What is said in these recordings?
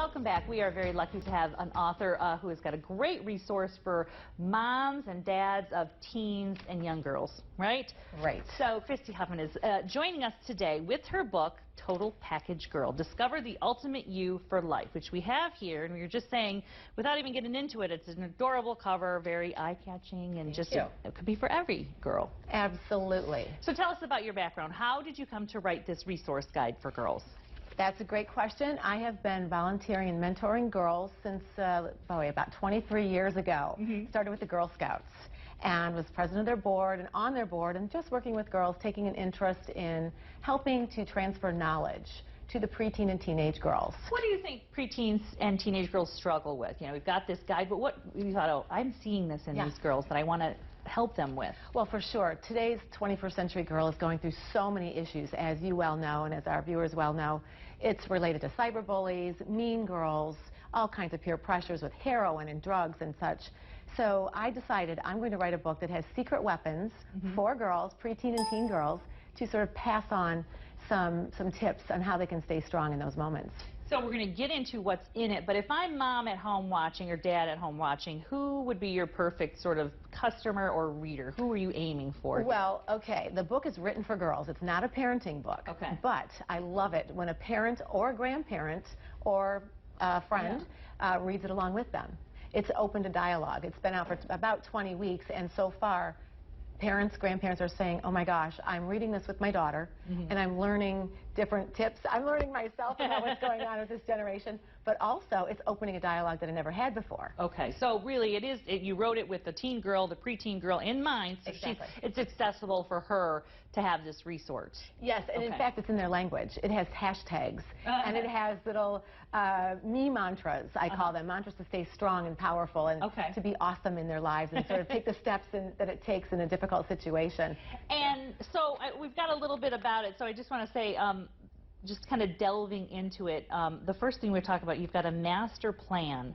Welcome back. We are very lucky to have an author who has got a great resource for moms and dads of teens and young girls, right? Right. So Kristi Hoffman is joining us today with her book, Total Package Girl, Discover the Ultimate You for Life, which we have here. And we were just saying, without even getting into it, it's an adorable cover, very eye-catching, and just it could be for every girl. Absolutely. So tell us about your background. How did you come to write this resource guide for girls? That's a great question. I have been volunteering and mentoring girls since about 23 years ago. Started with the Girl Scouts and was president of their board and on their board and just working with girls, taking an interest in helping to transfer knowledge to the preteen and teenage girls. What do you think preteens and teenage girls struggle with? You know, we've got this guide, but what you thought, oh, I'm seeing this in these girls that I want to help them with? Well, for sure. Today's 21st century girl is going through so many issues, as you well know, and as our viewers well know. It's related to cyberbullies, mean girls, all kinds of peer pressures with heroin and drugs and such. So I decided I'm going to write a book that has secret weapons for girls, preteen and teen girls, to sort of pass on some tips on how they can stay strong in those moments. So we're going to get into what's in it, but if I'm mom at home watching or dad at home watching, who would be your perfect sort of customer or reader? Who are you aiming for? Well, okay, the book is written for girls. It's not a parenting book. Okay. But I love it when a parent or a grandparent or a friend reads it along with them. It's open to dialogue. It's been out for about 20 weeks, and so far, parents, grandparents are saying, oh my gosh, I'm reading this with my daughter, and I'm learning different tips. I'm learning myself about what's going on with this generation, but also it's opening a dialogue that I never had before. Okay, so really you wrote it with the teen girl, the preteen girl in mind, so it's accessible for her to have this resource. Yes, and in fact it's in their language. It has hashtags, and it has little me mantras, I call them, mantras to stay strong and powerful and to be awesome in their lives and sort of take the steps that it takes in a difficult situation. And so we've got a little bit about it, so I just want to say, just kind of delving into it, the first thing we talk about, you've got a master plan.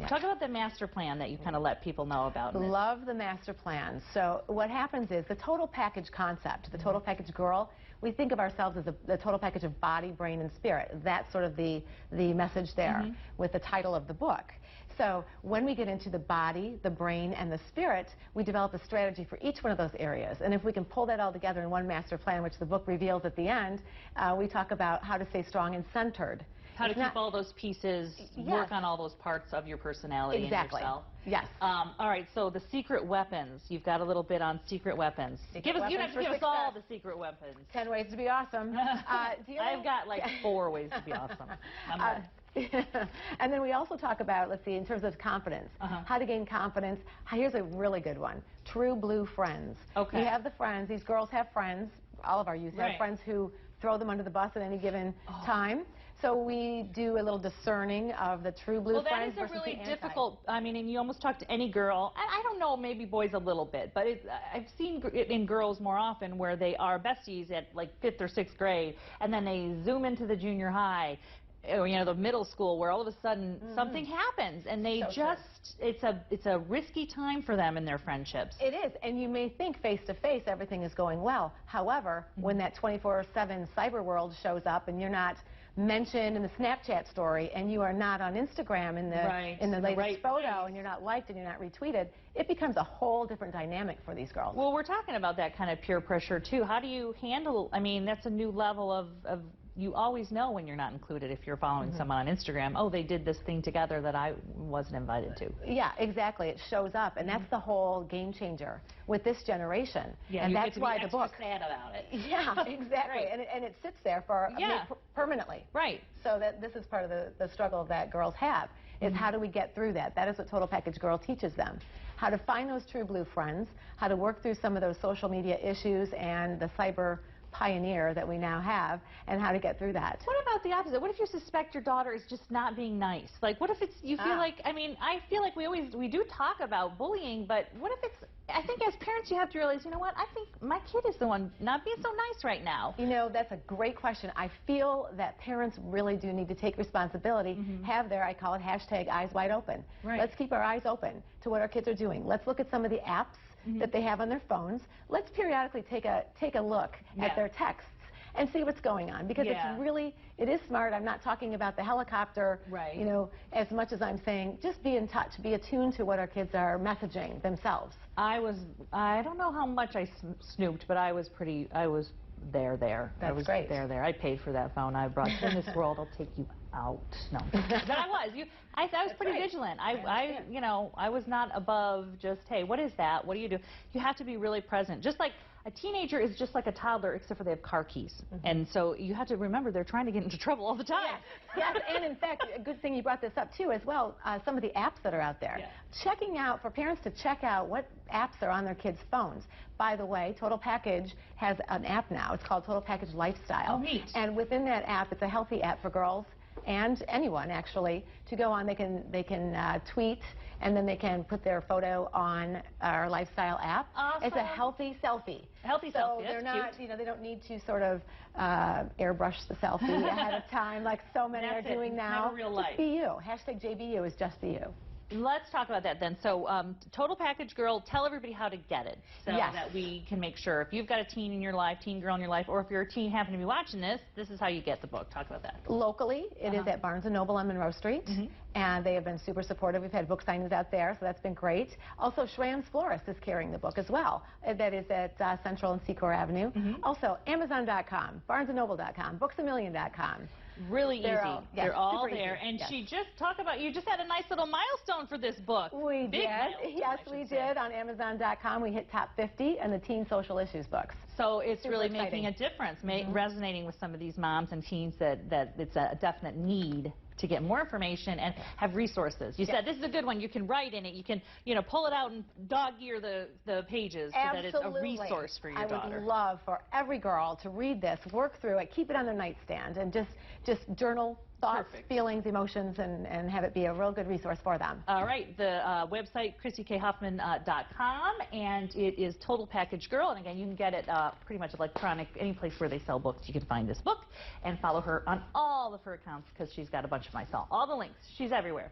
Talk about the master plan that you kind of let people know about. Love the master plan. So what happens is the total package concept, the total package girl, we think of ourselves as the total package of body, brain, and spirit. That's sort of the message there with the title of the book. So when we get into the body, the brain, and the spirit, we develop a strategy for each one of those areas. And if we can pull that all together in one master plan, which the book reveals at the end, we talk about how to stay strong and centered. How to keep all those pieces, work on all those parts of your personality and yourself. Yes. All right, so the secret weapons. You've got a little bit on secret weapons. You don't have to give us all the secret weapons. 10 ways to be awesome. I've got like 4 ways to be awesome. And then we also talk about, let's see, in terms of confidence, how to gain confidence. Here's a really good one, true blue friends. Okay. You have the friends, these girls have friends, all of our youth have friends who throw them under the bus at any given time. So we do a little discerning of the true blue friends versus the anti. Well, that is a really difficult, I mean, and you almost talk to any girl, and I don't know, maybe boys a little bit, but I've seen it in girls more often where they are besties at like 5th or 6th grade, and then they zoom into the junior high, or, you know, the middle school, where all of a sudden something happens, and they it's a risky time for them in their friendships. It is, and you may think face-to-face everything is going well. However, when that 24/7 cyber world shows up and you're not mentioned in the Snapchat story and you are not on Instagram in the latest photo and you're not liked and you're not retweeted, it becomes a whole different dynamic for these girls. Well, we're talking about that kind of peer pressure too. How do you handle, I mean, that's a new level of you always know when you're not included if you're following someone on Instagram. Oh, they did this thing together that I wasn't invited to. Yeah, exactly. It shows up, and that's the whole game changer with this generation. Yeah, and that's why the book. Sad about it. Yeah, exactly. And it sits there for permanently. Right. So that this is part of the struggle that girls have is how do we get through that? That is what Total Package Girl teaches them. How to find those true blue friends, how to work through some of those social media issues and the cyber pioneer that we now have, and how to get through that. What about the opposite? What if you suspect your daughter is just not being nice? Like, what if it's, you feel like, I mean, I feel like we do talk about bullying, but what if it's, I think as parents you have to realize, you know what, I think my kid is the one not being so nice right now. You know, that's a great question. I feel that parents really do need to take responsibility, have their, I call it hashtag eyes wide open. Let's keep our eyes open to what our kids are doing. Let's look at some of the apps that they have on their phones. Let's periodically take a look at their texts and see what's going on, because it is smart. I'm not talking about the helicopter, you know, as much as I'm saying just be in touch, be attuned to what our kids are messaging themselves. I don't know how much I snooped, but I was there. That's great. There. I paid for that phone. I brought in this world. I'll take you out. No, but I was pretty vigilant. You know, I was not above just, hey, what is that? What do you do? You have to be really present. Just like a teenager is just like a toddler, except for they have car keys. And so you have to remember they're trying to get into trouble all the time. Yes, and in fact, a good thing you brought this up too as well, some of the apps that are out there. Checking out, for parents to check out what apps are on their kids' phones. By the way, Total Package has an app now. It's called Total Package Lifestyle. Oh, neat. And within that app, it's a healthy app for girls and anyone actually to go on. They can tweet, and then they can put their photo on our lifestyle app. Awesome. It's a healthy selfie. So they're not, you know, they don't need to sort of airbrush the selfie ahead of time like so many are doing now. Never real life. Just be you. Hashtag JBU is just be you. Let's talk about that then. So, Total Package Girl, tell everybody how to get it so that we can make sure. If you've got a teen in your life, teen girl in your life, or if you're a teen happen to be watching this, this is how you get the book. Talk about that. Locally, it is at Barnes & Noble on Monroe Street, and they have been super supportive. We've had book signings out there, so that's been great. Also, Schramm's Florist is carrying the book as well. That is at Central and Secor Avenue. Also, Amazon.com, BarnesandNoble.com, BooksAMillion.com. Really easy. They're all there. Easy. And she just talked about, you just had a nice little milestone for this book. We did. Yes, we did. On Amazon.com, we hit top 50 in the teen social issues books. So it's really making a difference, resonating with some of these moms and teens that it's a definite need to get more information and have resources. You said this is a good one. You can write in it. You can, you know, pull it out and dog ear the pages so that it's a resource for your daughter. I would love for every girl to read this, work through it, keep it on their nightstand, and just journal thoughts, feelings, emotions, and have it be a real good resource for them. All right. The website, KristiHoffman.com, and it is Total Package Girl. And again, you can get it pretty much electronic, any place where they sell books. You can find this book and follow her on all of her accounts because she's got a bunch of all the links. She's everywhere.